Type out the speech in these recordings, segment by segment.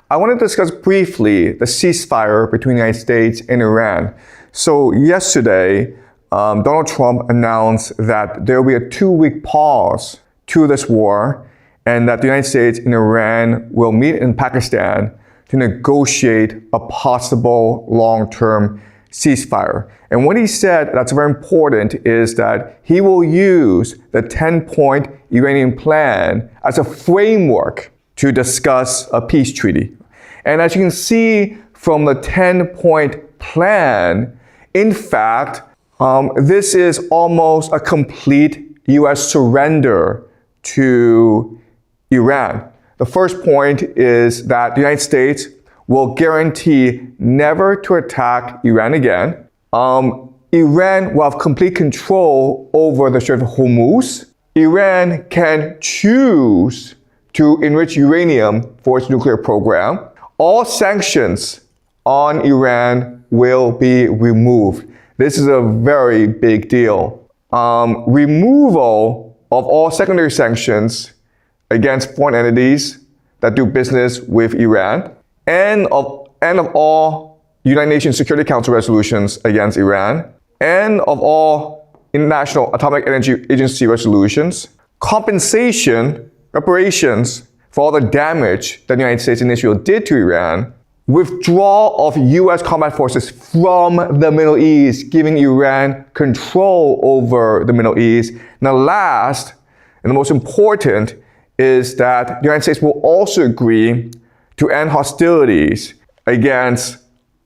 I want to discuss briefly the ceasefire between the United States and Iran. So yesterday, Donald Trump announced that there will be a 2-week pause to this war and that the United States and Iran will meet in Pakistan to negotiate a possible long-term ceasefire. And what he said that's very important is that he will use the 10-point Iranian plan as a framework to discuss a peace treaty. And as you can see from the 10-point plan, in fact, this is almost a complete US surrender to Iran. The first point is that the United States will guarantee never to attack Iran again. Iran will have complete control over the Strait of Hormuz. Iran can choose to enrich uranium for its nuclear program. All sanctions on Iran will be removed. This is a very big deal. Removal of all secondary sanctions against foreign entities that do business with Iran, and of all United Nations Security Council resolutions against Iran, and of all International Atomic Energy Agency resolutions, compensation, reparations for all the damage that the United States and Israel did to Iran, withdrawal of US combat forces from the Middle East, giving Iran control over the Middle East. And the last, and the most important, is that the United States will also agree to end hostilities against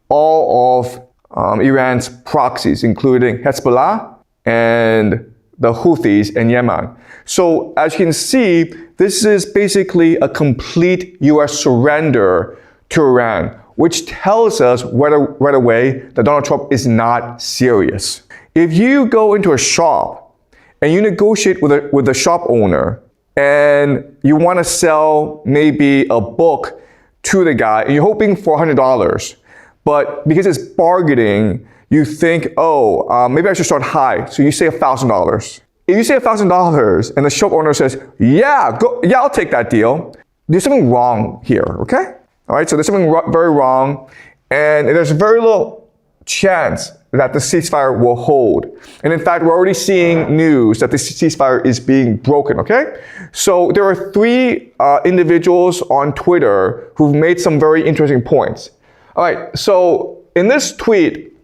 all of Iran's proxies, including Hezbollah and the Houthis in Yemen. So as you can see, this is basically a complete US surrender to Iran, which tells us right away that Donald Trump is not serious. If you go into a shop and you negotiate with the shop owner and you want to sell maybe a book to the guy and you're hoping for $100, but because it's bargaining, you think, maybe I should start high, so you say $1,000. If you say $1,000 and the shop owner says, yeah, I'll take that deal, there's something wrong here, okay? All right, so there's something very wrong, and there's very little chance that the ceasefire will hold. And in fact, we're already seeing news that the ceasefire is being broken, okay? So there are 3 individuals on Twitter who've made some very interesting points. All right, so in this tweet,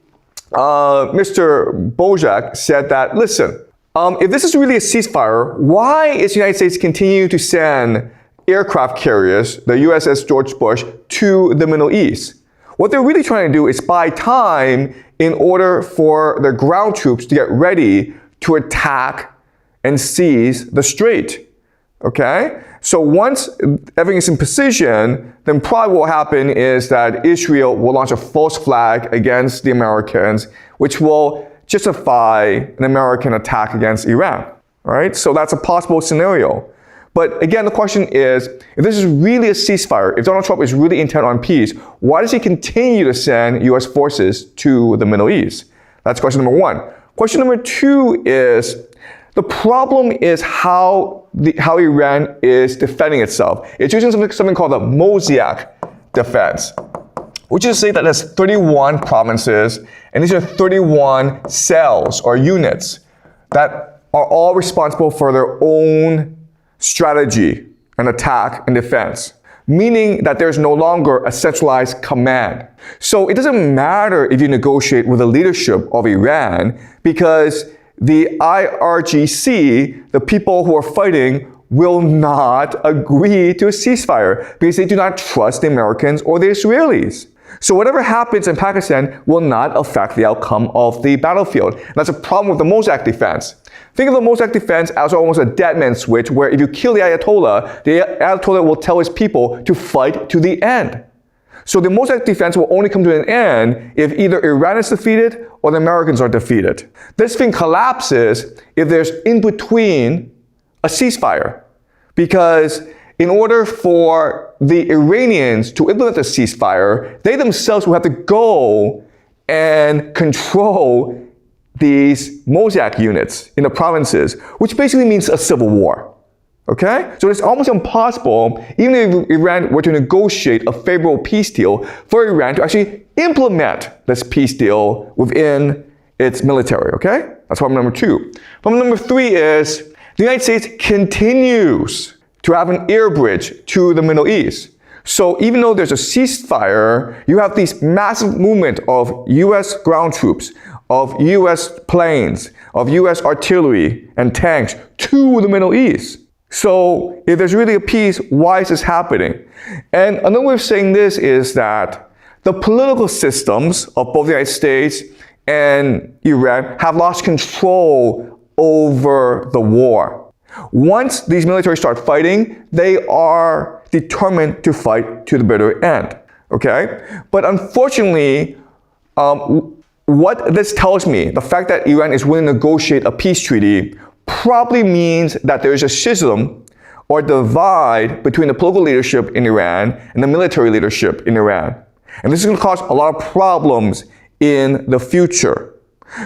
Mr. Bojak said that, listen, if this is really a ceasefire, why is the United States continuing to send aircraft carriers, the USS George Bush, to the Middle East? What they're really trying to do is buy time in order for their ground troops to get ready to attack and seize the strait, okay? So once everything's in position, then probably what will happen is that Israel will launch a false flag against the Americans, which will justify an American attack against Iran, all right? So that's a possible scenario. But again, the question is, if this is really a ceasefire, if Donald Trump is really intent on peace, why does he continue to send US forces to the Middle East? That's question number 1. Question number 2 is, the problem is how Iran is defending itself. It's using something called the Mosaic defense, which is to say that it has 31 provinces, and these are 31 cells or units that are all responsible for their own strategy and attack and defense, meaning that there's no longer a centralized command. So it doesn't matter if you negotiate with the leadership of Iran, because the IRGC, the people who are fighting, will not agree to a ceasefire because they do not trust the Americans or the Israelis. So whatever happens in Pakistan will not affect the outcome of the battlefield. And that's a problem with the Mosaic defense. Think of the Mosaic defense as almost a dead man switch, where if you kill the Ayatollah will tell his people to fight to the end. So the Mosaic defense will only come to an end if either Iran is defeated or the Americans are defeated. This thing collapses if there's in between a ceasefire, because in order for the Iranians to implement a ceasefire, they themselves will have to go and control these Mosaic units in the provinces, which basically means a civil war. Okay? So it's almost impossible, even if Iran were to negotiate a favorable peace deal, for Iran to actually implement this peace deal within its military. Okay? That's problem number 2. Problem number 3 is the United States continues to have an air bridge to the Middle East. So even though there's a ceasefire, you have these massive movement of US ground troops, of US planes, of US artillery and tanks to the Middle East. So if there's really a peace, why is this happening? And another way of saying this is that the political systems of both the United States and Iran have lost control over the war. Once these militaries start fighting, they are determined to fight to the bitter end. Okay? But unfortunately, what this tells me, the fact that Iran is willing to negotiate a peace treaty, probably means that there is a schism or divide between the political leadership in Iran and the military leadership in Iran. And this is going to cause a lot of problems in the future.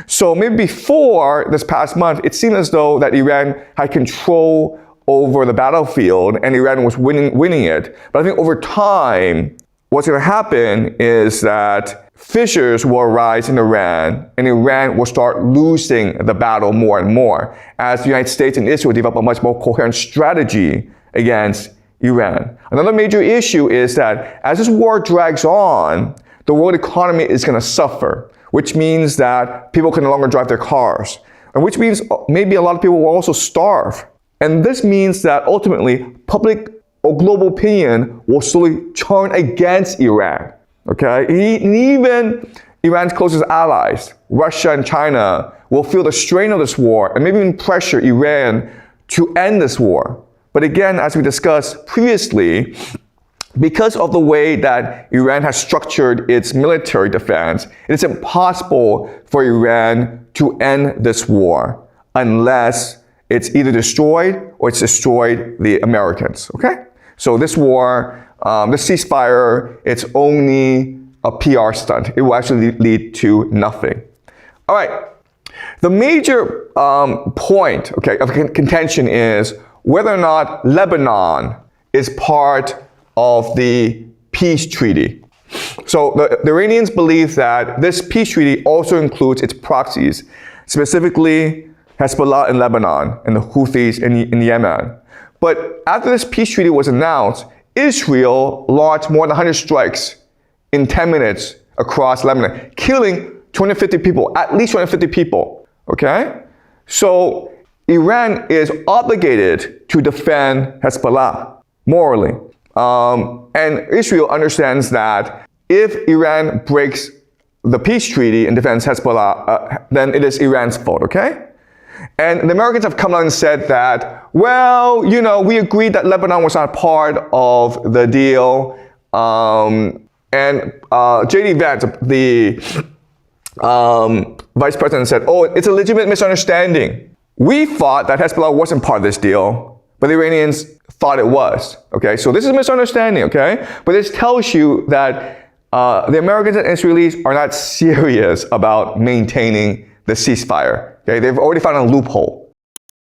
So maybe before this past month, it seemed as though that Iran had control over the battlefield and Iran was winning it. But I think over time, what's going to happen is that fissures will arise in Iran, and Iran will start losing the battle more and more as the United States and Israel develop a much more coherent strategy against Iran. Another major issue is that as this war drags on, the world economy is going to suffer, which means that people can no longer drive their cars, and which means maybe a lot of people will also starve. And this means that ultimately public or global opinion will slowly turn against Iran. Okay? And even Iran's closest allies, Russia and China, will feel the strain of this war and maybe even pressure Iran to end this war. But again, as we discussed previously, because of the way that Iran has structured its military defense, it is impossible for Iran to end this war unless it's either destroyed or it's destroyed the Americans. Okay? So this war, this ceasefire, it's only a PR stunt. It will actually lead to nothing. All right. The major point, okay, of contention is whether or not Lebanon is part of the peace treaty. So the Iranians believe that this peace treaty also includes its proxies, specifically Hezbollah in Lebanon and the Houthis in Yemen. But after this peace treaty was announced, Israel launched more than 100 strikes in 10 minutes across Lebanon, killing 250 people, at least 250 people. Okay? So Iran is obligated to defend Hezbollah morally. And Israel understands that if Iran breaks the peace treaty and defends Hezbollah, then it is Iran's fault, okay? And the Americans have come out and said that, well, you know, we agreed that Lebanon was not part of the deal. J.D. Vance, the vice president, said, oh, it's a legitimate misunderstanding. We thought that Hezbollah wasn't part of this deal, but the Iranians thought it was. Okay, so this is a misunderstanding, okay? But this tells you that the Americans and Israelis are not serious about maintaining the ceasefire. Okay, they've already found a loophole.